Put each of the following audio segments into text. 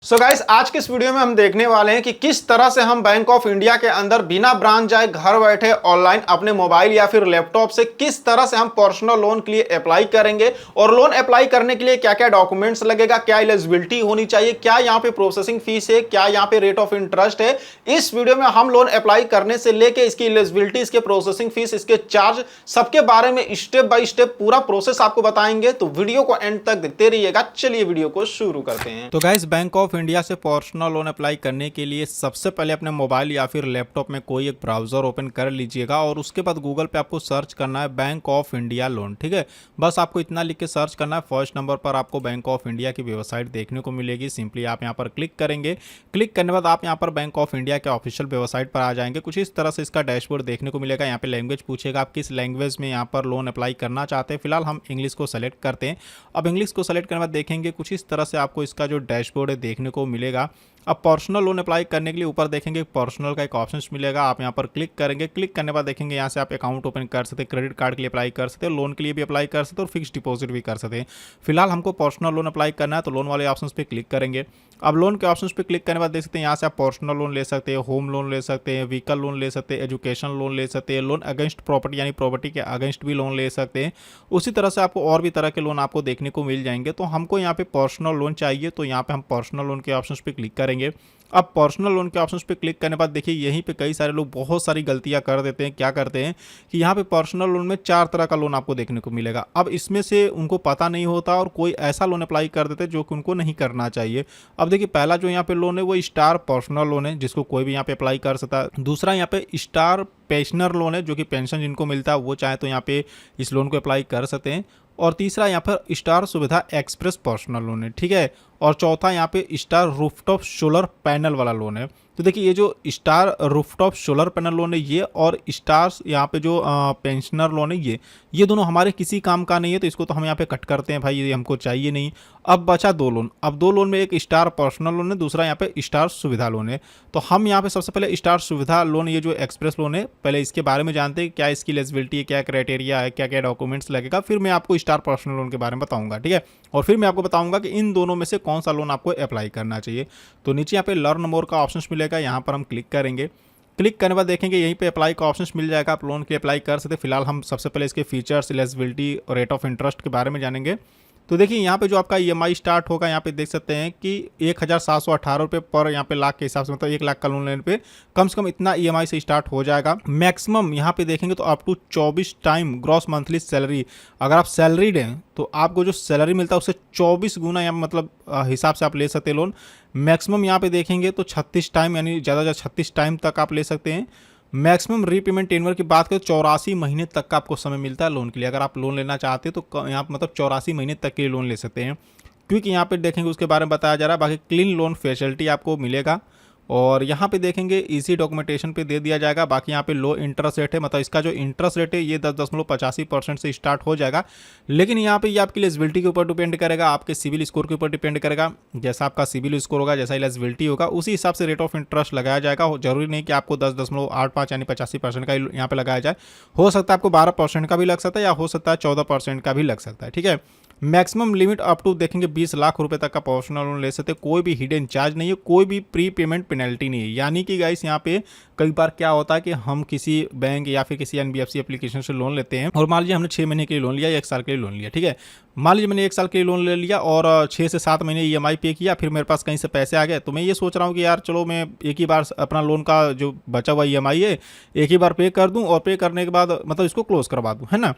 So guys, आज के इस वीडियो में हम देखने वाले हैं कि किस तरह से हम बैंक ऑफ इंडिया के अंदर बिना ब्रांच जाए घर बैठे ऑनलाइन अपने मोबाइल या फिर लैपटॉप से किस तरह से हम पर्सनल लोन के लिए अप्लाई करेंगे और लोन अप्लाई करने के लिए क्या क्या डॉक्यूमेंट्स लगेगा, क्या एलिजिबिलिटी होनी चाहिए, क्या यहाँ पे प्रोसेसिंग फीस है, क्या यहाँ पे रेट ऑफ इंटरेस्ट है। इस वीडियो में हम लोन अप्लाई करने से लेके इसकी एलिजिबिलिटी, इसके प्रोसेसिंग फीस, इसके चार्ज, सबके बारे में स्टेप बाय स्टेप पूरा प्रोसेस आपको बताएंगे। तो वीडियो को एंड तक देखते रहिएगा। चलिए वीडियो को शुरू करते हैं। तो गाइस, बैंक ऑफ इंडिया से पर्सनल लोन अप्लाई करने के लिए सबसे पहले अपने मोबाइल या फिर लैपटॉप में कोई एक ब्राउज़र ओपन कर लीजिएगा और उसके बाद गूगल पे आपको सर्च करना है बैंक ऑफ इंडिया लोन। ठीक है, बस आपको इतना लिख के सर्च करना है। फर्स्ट नंबर पर आपको बैंक ऑफ इंडिया की वेबसाइट देखने को मिलेगी। सिंपली आप यहाँ पर क्लिक करेंगे। क्लिक करने के बाद आप यहाँ पर बैंक ऑफ इंडिया के ऑफिशियल वेबसाइट पर आ जाएंगे। कुछ इस तरह से इसका डैशबोर्ड देखने को मिलेगा। यहाँ पे लैंग्वेज पूछेगा आप किस लैंग्वेज में यहाँ पर लोन अप्लाई करना चाहते हैं। फिलहाल हम इंग्लिश को सेलेक्ट करते हैं। अब इंग्लिश को सेलेक्ट करने के बाद देखेंगे कुछ इस तरह से आपको इसका जो डैशबोर्ड है देखने को मिलेगा। अब पर्सनल लोन अप्लाई करने के लिए ऊपर देखेंगे पर्सनल का एक ऑप्शन मिलेगा। आप यहाँ पर क्लिक करेंगे। क्लिक करने के बाद देखेंगे यहाँ से आप अकाउंट ओपन कर सकते हैं, क्रेडिट कार्ड के लिए अप्लाई कर सकते हैं, लोन के लिए भी अप्लाई कर सकते हैं और फिक्स डिपॉजिट भी कर सकते हैं। फिलहाल हमको पर्सनल लोन अप्लाई करना है तो लोन वाले ऑप्शन पे क्लिक करेंगे। अब लोन के ऑप्शंस पे क्लिक करने के बाद देख सकते हैं यहाँ से आप पर्सनल लोन ले सकते हैं, होम लोन ले सकते हैं, व्हीकल लोन ले सकते हैं, एजुकेशन लोन ले सकते हैं, लोन अगेंस्ट प्रॉपर्टी यानी प्रॉपर्टी के अगेंस्ट भी लोन ले सकते हैं। उसी तरह से आपको और भी तरह के लोन आपको देखने को मिल जाएंगे। तो हमको यहाँ पे पर्सनल लोन चाहिए तो यहाँ पे हम पर्सनल लोन के ऑप्शंस पे क्लिक करेंगे। अब पर्सनल लोन के ऑप्शंस पे क्लिक करने के बाद देखिए यहीं पे कई सारे लोग बहुत सारी गलतियां कर देते हैं। क्या करते हैं कि यहाँ पे पर्सनल लोन में 4 तरह का लोन आपको देखने को मिलेगा। अब इसमें से उनको पता नहीं होता और कोई ऐसा लोन अप्लाई कर देते हैं जो कि उनको नहीं करना चाहिए। अब देखिए पहला जो यहाँ पे लोन है वो स्टार पर्सनल लोन है, जिसको कोई भी यहाँ पे अप्लाई कर सकता है। दूसरा यहाँ पे स्टार पेंशनर लोन है, जो कि पेंशन जिनको मिलता है वो चाहे तो यहाँ पे इस लोन को अप्लाई कर सकते हैं। और तीसरा यहाँ पर स्टार सुविधा एक्सप्रेस पर्सनल लोन है। ठीक है, और चौथा यहाँ पे स्टार रूफटॉप सोलर पैनल वाला लोन है। तो देखिए ये जो star rooftop solar panel loan है ये और स्टार यहाँ पे जो पेंशनर लोन है ये दोनों हमारे किसी काम का नहीं है, तो इसको तो हम यहाँ पे कट करते हैं भाई, ये हमको चाहिए नहीं। अब बचा 2 लोन। अब 2 लोन में एक स्टार पर्सनल लोन है, दूसरा यहाँ पे स्टार सुविधा लोन है। तो हम यहाँ पे सबसे पहले स्टार सुविधा लोन, ये जो एक्सप्रेस लोन है, पहले इसके बारे में जानते हैं। क्या इसकी एलिजिबिलिटी है, क्या क्राइटेरिया है, क्या क्या डॉक्यूमेंट्स लगेगा, फिर मैं आपको स्टार पर्सनल लोन के बारे में बताऊंगा। ठीक है, और फिर मैं आपको बताऊंगा कि इन दोनों में से कौन सा लोन आपको अप्लाई करना चाहिए। तो नीचे यहाँ पे लर्न मोर का ऑप्शन मिलेगा, यहाँ पर हम क्लिक करेंगे। क्लिक करने के बाद देखेंगे यहीं पे अप्लाई का ऑप्शन मिल जाएगा, आप लोन के अप्लाई कर सकते हैं। फिलहाल हम सबसे पहले इसके फीचर्स, एलिजिबिलिटी और रेट ऑफ इंटरेस्ट के बारे में जानेंगे। तो देखिए यहाँ पे जो आपका ईएमआई स्टार्ट होगा, यहाँ पे देख सकते हैं कि 1718 रुपये पर यहाँ पे लाख के हिसाब से, मतलब 1 लाख का लोन लेने पे कम से कम इतना ईएमआई से स्टार्ट हो जाएगा। मैक्सिमम यहाँ पे देखेंगे तो up to 24 time gross monthly salary, अगर आप सैलरीड हैं तो आपको जो सैलरी मिलता है उससे 24 गुना या मतलब हिसाब से आप ले सकते हैं लोन। मैक्सिमम यहाँ पे देखेंगे तो 36 टाइम यानी ज़्यादा 36 टाइम तक आप ले सकते हैं। मैक्सिमम रीपेमेंट टेन्योर की बात करें 84 महीने तक का आपको समय मिलता है लोन के लिए। अगर आप लोन लेना चाहते हैं तो यहाँ मतलब 84 महीने तक के लिए लोन ले सकते हैं। क्योंकि यहाँ पे देखेंगे उसके बारे में बताया जा रहा है। बाकी क्लीन लोन फैसिलिटी आपको मिलेगा और यहाँ पे देखेंगे इजी डॉक्यूमेंटेशन पे दे दिया जाएगा। बाकी यहाँ पे लो इंटरेस्ट रेट है, मतलब इसका जो इंटरेस्ट रेट है ये 10.85% से स्टार्ट हो जाएगा। लेकिन यहाँ पे ये आपकी एलिजिबिलिटी के ऊपर डिपेंड करेगा, आपके सिविल स्कोर के ऊपर डिपेंड करेगा। जैसा आपका सिविल स्कोर होगा, जैसा एलिजिबिलिटी होगा, उसी हिसाब से रेट ऑफ इंटरेस्ट लगाया जाएगा। जरूरी नहीं कि आपको 10.85 यानी 85% का यहाँ पे लगाया जाए। हो सकता है आपको 12% का भी लग सकता है या हो सकता है 14% का भी लग सकता है। ठीक है, मैक्सिमम लिमिट अप टू देखेंगे 20 लाख रुपए तक का पर्सनल लोन ले सकते हैं। कोई भी हिडन चार्ज नहीं है, कोई भी प्री पेमेंट पेनल्टी नहीं है। यानी कि गाइस यहाँ पे कई बार क्या होता है कि हम किसी बैंक या फिर किसी एनबीएफसी एप्लीकेशन से लोन लेते हैं और मान लीजिए हमने 6 महीने के लिए लोन लिया या 1 साल के लिए लोन लिया। ठीक है, मान लीजिए मैंने 1 साल के लिए लोन ले लिया और 6 से 7 महीने ईएमआई पे किया, फिर मेरे पास कहीं से पैसे आ गए तो मैं ये सोच रहा हूँ कि यार चलो मैं एक ही बार अपना लोन का जो बचा हुआ ईएमआई है एक ही बार पे कर दूँ और पे करने के बाद मतलब इसको क्लोज करवा दूँ, है ना।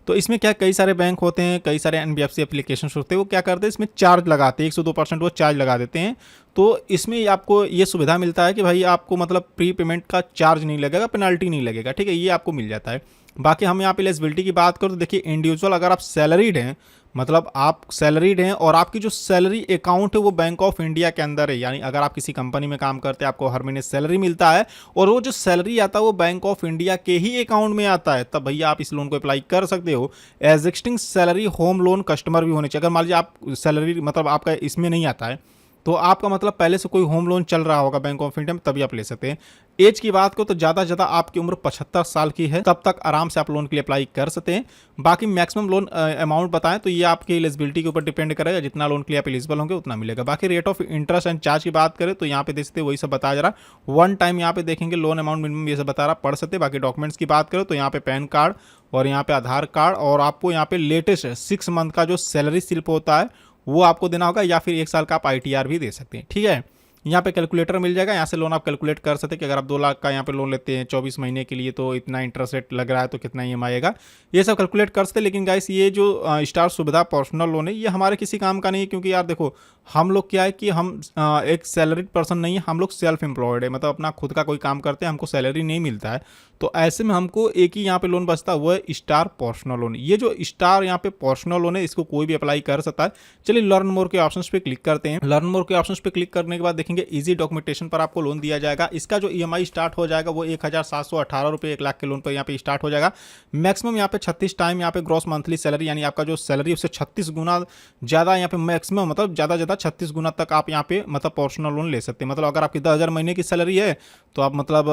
तो इसमें क्या कई सारे बैंक होते हैं, कई सारे एनबीएफसी एप्लीकेशन होते हैं, वो क्या करते हैं इसमें चार्ज लगाते हैं, 102% वो चार्ज लगा देते हैं। तो इसमें आपको ये सुविधा मिलता है कि भाई आपको मतलब प्री पेमेंट का चार्ज नहीं लगेगा, पेनल्टी नहीं लगेगा। ठीक है, ये आपको मिल जाता है। बाकी हम यहाँ पे एलिजिबिलिटी की बात करें तो देखिए इंडिविजुअल, अगर आप सैलरीड हैं, मतलब आप सैलरीड हैं और आपकी जो सैलरी अकाउंट है वो बैंक ऑफ इंडिया के अंदर है, यानी अगर आप किसी कंपनी में काम करते हैं, आपको हर महीने सैलरी मिलता है और वो जो सैलरी आता है वो बैंक ऑफ इंडिया के ही अकाउंट में आता है, तब भैया आप इस लोन को अप्लाई कर सकते हो। Existing salary home loan customer भी होने चाहिए। अगर मान लीजिए आप सैलरी मतलब आपका इसमें नहीं आता है तो आपका मतलब पहले से कोई होम लोन चल रहा होगा बैंक ऑफ इंडिया में, तभी आप ले सकते हैं। एज की बात करो तो ज़्यादा से ज़्यादा आपकी उम्र 75 साल की है तब तक आराम से आप लोन के लिए अप्लाई कर सकते हैं। बाकी मैक्सिमम लोन अमाउंट बताएं तो ये आपकी एलिजिबिलिटी के ऊपर डिपेंड करेगा, जितना लोन के लिए आप एलिजिबल होंगे उतना मिलेगा। बाकी rate of interest and charge की बात करें तो यहाँ पे देख सकते वही सब बताया जा रहा। वन टाइम यहाँ पे देखेंगे लोन अमाउंट मिनिमम ये सब बता रहा, पढ़ सकते। बाकी डॉक्यूमेंट्स की बात करें तो यहाँ पे पैन कार्ड और यहाँ पे आधार कार्ड और आपको यहाँ पे लेटेस्ट 6 मंथ का जो सैलरी स्लिप होता है वो आपको देना होगा, या फिर 1 साल का आप ITR भी दे सकते हैं। ठीक है, यहाँ पे कैलकुलेटर मिल जाएगा, यहाँ से लोन आप कैलकुलेट कर सकते हैं कि अगर आप 2 लाख का यहाँ पे लोन लेते हैं 24 महीने के लिए तो इतना इंटरेस्ट रेट लग रहा है तो कितना EMI आएगा, ये सब कैलकुलेट कर सकते हैं। लेकिन गाइस ये जो स्टार सुविधा पर्सनल लोन है ये हमारे किसी काम का नहीं है, क्योंकि यार देखो हम लोग क्या है कि हम एक सैलरीड पर्सन नहीं है, हम लोग सेल्फ एम्प्लॉयड है, मतलब अपना खुद का कोई काम करते हैं, हमको सैलरी नहीं मिलता है। तो ऐसे में हमको एक ही यहाँ पे लोन बचता है, वो है स्टार पर्सनल लोन। ये जो स्टार यहाँ पे पर्सनल लोन है इसको कोई भी अप्लाई कर सकता है। चलिए लर्न मोर के ऑप्शंस पे क्लिक करते हैं। लर्न मोर के ऑप्शंस पे क्लिक करने के बाद देखेंगे इजी डॉक्यूमेंटेशन पर आपको लोन दिया जाएगा। इसका जो EMI स्टार्ट हो जाएगा वो 1718 रुपये 1 लाख के लोन पर यहाँ पे स्टार्ट हो जाएगा। मैक्सिमम यहाँ पे 36 टाइम यहाँ पे ग्रॉस मंथली सैलरी, यानी आपका जो सैलरी उससे 36 गुना ज़्यादा यहाँ पे मैक्सिमम, मतलब ज़्यादा 36 गुना तक आप यहाँ पे मतलब पर्सनल लोन ले सकते हैं। मतलब अगर आपकी 10,000 महीने की सैलरी है तो आप मतलब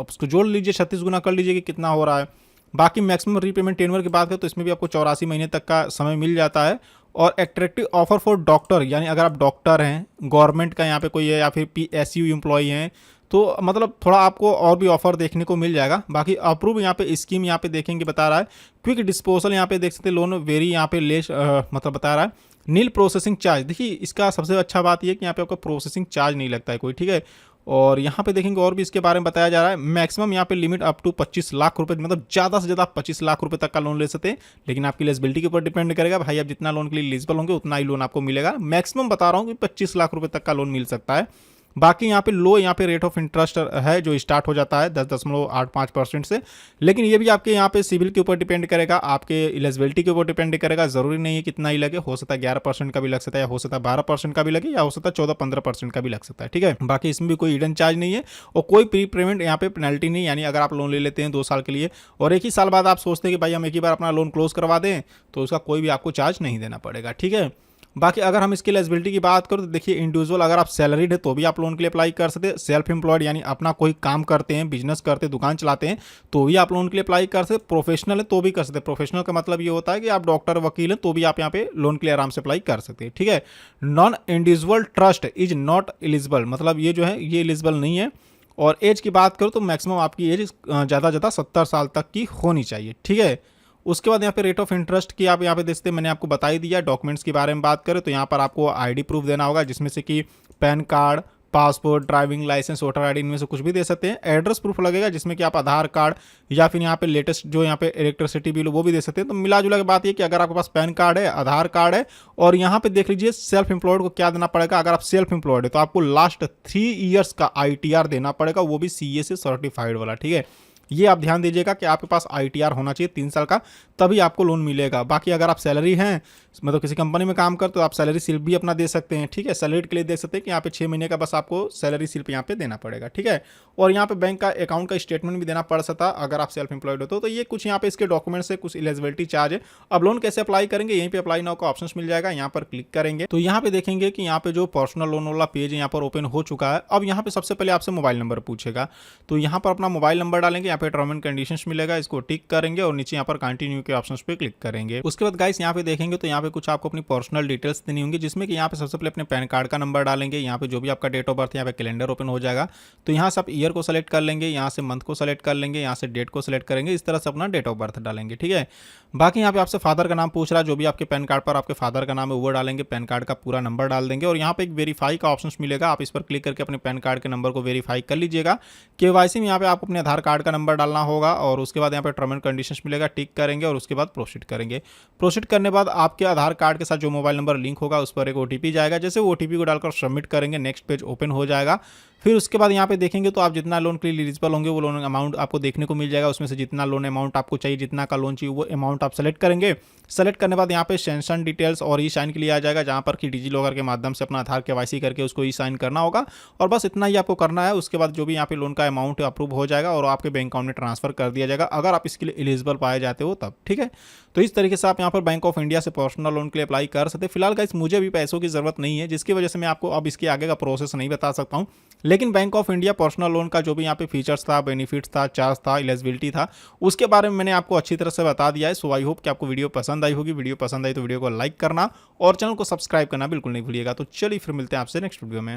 उसको जोड़ लीजिए, 36 गुना कर लीजिए कि कितना हो रहा है। बाकी मैक्सिमम रीपेमेंट टेन्योर की बात करें तो इसमें भी आपको 84 महीने तक का समय मिल जाता है। और एट्रैक्टिव ऑफर फॉर डॉक्टर, यानी अगर आप डॉक्टर हैं, गवर्नमेंट का यहाँ पे कोई है या फिर PSU एम्प्लॉई हैं तो मतलब थोड़ा आपको और भी ऑफर देखने को मिल जाएगा। बाकी अप्रूव यहाँ पे स्कीम यहाँ पे देखेंगे बता रहा है। क्विक डिस्पोजल यहाँ पे देख सकते हैं, लोन वेरी यहाँ पे लेस मतलब बता रहा है। नील प्रोसेसिंग चार्ज, देखिए इसका सबसे अच्छा बात यह कि यहाँ पे आपको प्रोसेसिंग चार्ज नहीं लगता है कोई। ठीक है, और यहाँ पे देखेंगे और भी इसके बारे में बताया जा रहा है। मैक्सिमम यहाँ पे लिमिट अप टू 25 लाख रुपए, मतलब ज़्यादा से ज़्यादा 25 लाख रुपए तक का लोन ले सकते हैं। लेकिन आपकी एलिजिबिलिटी के ऊपर डिपेंड करेगा, भाई आप जितना लोन के लिए एलिजिबल होंगे उतना ही लोन आपको मिलेगा। मैक्सिमम बता रहा हूँ कि 25 लाख रुपए तक का लोन मिल सकता है। बाकी यहाँ पे लो यहाँ पे रेट ऑफ इंटरेस्ट है जो स्टार्ट हो जाता है 10.85% से। लेकिन ये भी आपके यहाँ पे सिविल के ऊपर डिपेंड करेगा, आपके एलिजिबिलिटी के ऊपर डिपेंड करेगा। जरूरी नहीं है कितना ही लगे, हो सकता है 11% का भी लग सकता है, या हो सकता है 12% का भी लगे, या हो सकता है 14-15% का भी लग सकता है। ठीक है, बाकी इसमें भी कोई हिडन चार्ज नहीं है और कोई प्री पेमेंट यहाँ पे पेनल्टी नहीं। यानी अगर आप लोन ले लेते हैं 2 साल के लिए और एक ही साल बाद आप सोचते हैं कि भाई हम एक ही बार अपना लोन क्लोज करवा दें तो उसका कोई भी आपको चार्ज नहीं देना पड़ेगा। ठीक है, बाकी अगर हम इसकी एलिजिबिलिटी की बात करें तो देखिए इंडिविजुअल अगर आप सैलरीड है तो भी आप लोन के लिए अप्लाई कर सकते हैं। सेल्फ एम्प्लॉयड यानी अपना कोई काम करते हैं, बिजनेस करते हैं, दुकान चलाते हैं तो भी आप लोन के लिए अप्लाई कर सकते हैं। प्रोफेशनल है तो भी कर सकते हैं। प्रोफेशनल का मतलब ये होता है कि आप डॉक्टर वकील हैं तो भी आप यहाँ पे लोन के लिए आराम से अप्लाई कर सकते हैं। ठीक है, non individual trust is not eligible, मतलब ये जो है ये एलिजिबल नहीं है। और एज की बात करो तो मैक्सिमम आपकी एज ज़्यादा 70 साल तक की होनी चाहिए। ठीक है, उसके बाद यहाँ पे रेट ऑफ इंटरेस्ट की आप यहाँ पे देखते हैं, मैंने आपको बता ही दिया। डॉक्यूमेंट्स के बारे में बात करें तो यहाँ पर आपको ID प्रूफ देना होगा, जिसमें से कि PAN card, passport, driving licence, voter ID इनमें से कुछ भी दे सकते हैं। एड्रेस प्रूफ लगेगा जिसमें कि आप आधार कार्ड या फिर यहाँ पे लेटेस्ट जो यहाँ पे इलेक्ट्रिसिटी बिल वो भी दे सकते हैं। तो मिला जुला के बात ये कि अगर आपके पास पैन कार्ड है, आधार कार्ड है और यहाँ पे देख लीजिए सेल्फ एम्प्लॉयड को क्या देना पड़ेगा। अगर आप सेल्फ एम्प्लॉयड है तो आपको लास्ट 3 ईयर्स का ITR देना पड़ेगा, वो भी CA से सर्टिफाइड वाला। ठीक है, ये आप ध्यान दीजिएगा कि आपके पास ITR होना चाहिए 3 साल का, तभी आपको लोन मिलेगा। बाकी अगर आप सैलरी हैं, मतलब किसी कंपनी में काम करते हो, आप सैलरी स्लिप भी अपना दे सकते हैं। ठीक है, सैलरी के लिए देख सकते हैं कि यहाँ पे 6 महीने का बस आपको सैलरी स्लिप यहाँ पे देना पड़ेगा। ठीक है, और यहाँ पे बैंक का अकाउंट का स्टेटमेंट भी देना पड़ सकता है अगर आप सेल्फ एम्प्लॉयड हो तो ये कुछ यहाँ पे इसके डॉक्यूमेंट्स है, कुछ एलिजिबिलिटी चार्ज है। अब लोन कैसे अप्लाई करेंगे, यहीं पे अप्लाई नाउ का ऑप्शन मिल जाएगा, यहाँ पर क्लिक करेंगे तो यहाँ पे देखेंगे कि यहाँ पे जो पर्सनल लोन वाला पेज यहाँ पर ओपन हो चुका है। अब यहाँ पे सबसे पहले आपसे मोबाइल नंबर पूछेगा, तो यहाँ पर अपना मोबाइल नंबर डालेंगे, यहाँ पे टर्म एंड कंडीशन मिलेगा, इसको टिक करेंगे और नीचे यहाँ पर कंटिन्यू के ऑप्शंस पे क्लिक करेंगे। उसके बाद गाइस यहाँ पे देखेंगे तो यहाँ पे कुछ आपको अपनी पर्सनल डिटेल्स देनी होंगी, जिसमें कि यहाँ पे सबसे पहले अपने पैन कार्ड का नंबर डालेंगे। यहाँ पे जो भी आपका डेट ऑफ बर्थ यहाँ पे कैलेंडर ओपन हो जाएगा, तो यहाँ से आप ईयर को सेलेक्ट कर लेंगे, यहाँ से मंथ को सेलेक्ट कर लेंगे, यहाँ से डेट को सेलेक्ट करेंगे, इस तरह से अपना डेट ऑफ बर्थ डालेंगे। ठीक है, बाकी यहाँ पे आपसे फादर का नाम पूछ रहा है, जो भी आपके पैन कार्ड पर आपके फादर का नाम है वो डालेंगे, पैन कार्ड का पूरा नंबर डाल देंगे और यहाँ पे एक वेरीफाई का ऑप्शन मिलेगा, आप इस पर क्लिक करके अपने पैन कार्ड के नंबर को वेरीफाई कर लीजिएगा। KYC में यहाँ पे आप अपने आधार कार्ड का नंबर डालना होगा और उसके बाद यहाँ पे टर्म एंड कंडीशंस मिलेगा, टिक करेंगे और उसके बाद प्रोसीड करेंगे। प्रोसीड करने बाद आपके आधार कार्ड के साथ जो मोबाइल नंबर लिंक होगा उस पर एक OTP जाएगा, जैसे OTP को डालकर सबमिट करेंगे नेक्स्ट पेज ओपन हो जाएगा। फिर उसके बाद यहाँ पे देखेंगे तो आप जितना लोन के लिए एलिजिबल होंगे वो लोन अमाउंट आपको देखने को मिल जाएगा, उसमें से जितना लोन अमाउंट आपको चाहिए, जितना का लोन चाहिए वो अमाउंट आप सेलेक्ट करेंगे। सेलेक्ट करने बाद यहाँ पे सेंशन डिटेल्स और ई-साइन के लिए आ जाएगा, जहाँ पर कि डिजी लॉकर के माध्यम से अपना आधार KYC करके उसको ई-साइन करना होगा और बस इतना ही आपको करना है। उसके बाद जो भी यहाँ पे लोन का अमाउंट अप्रूव हो जाएगा और आपके बैंक अकाउंट में ट्रांसफर कर दिया जाएगा अगर आप इसके लिए एलिजिबल पाए जाते हो तब। ठीक है, तो इस तरीके से आप यहाँ पर बैंक ऑफ इंडिया से पर्सनल लोन के लिए अप्लाई कर सकते हैं। फिलहाल गाइस मुझे भी पैसों की जरूरत नहीं है, जिसकी वजह से मैं आपको अब इसके आगे का प्रोसेस नहीं बता सकता हूँ। लेकिन bank of India personal loan का जो भी यहाँ पे फीचर्स था, बेनिफिट्स था, चार्ज था, एलिजिबिलिटी था, उसके बारे में मैंने आपको अच्छी तरह से बता दिया है। सो आई होप कि आपको वीडियो पसंद आई होगी। वीडियो पसंद आई तो वीडियो को लाइक करना और चैनल को सब्सक्राइब करना बिल्कुल नहीं भूलिएगा। तो चलिए फिर मिलते हैं आपसे नेक्स्ट वीडियो में।